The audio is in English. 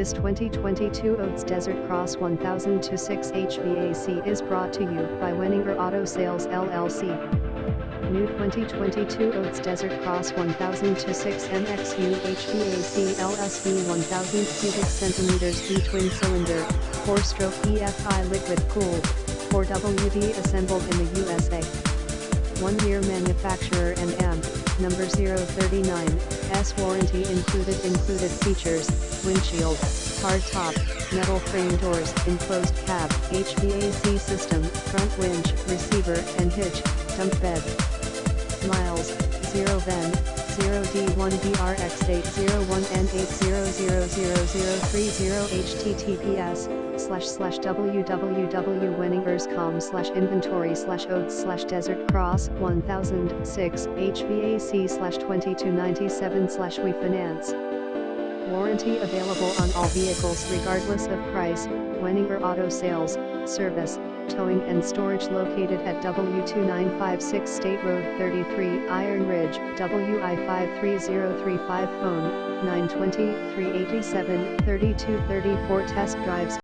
This 2022 ODES DESERTCROSS 1000-6 HVAC is brought to you by Wenninger Auto Sales LLC. New 2022 ODES DESERTCROSS 1000-6 MXU HVAC LSV 1000 cubic centimeters B twin cylinder, 4-stroke EFI liquid cooled, 4WD assembled in the USA. 1-year manufacturer and M, number 039, S warranty included features, windshield, hard top, metal frame doors, enclosed cab, HVAC system, front winch, receiver and hitch, dump bed. Miles, 0 VIN, 0D1BRX801N800030 https://www.wenningerscom/inventory/odes/desertcross 1000-6 HVAC/2297/we finance. Warranty available on all vehicles regardless of price. Wenninger Auto Sales, Service, Towing and Storage located at W2956 State Road 33, Iron Ridge, WI 53035 phone, 920-387-3234 Test drives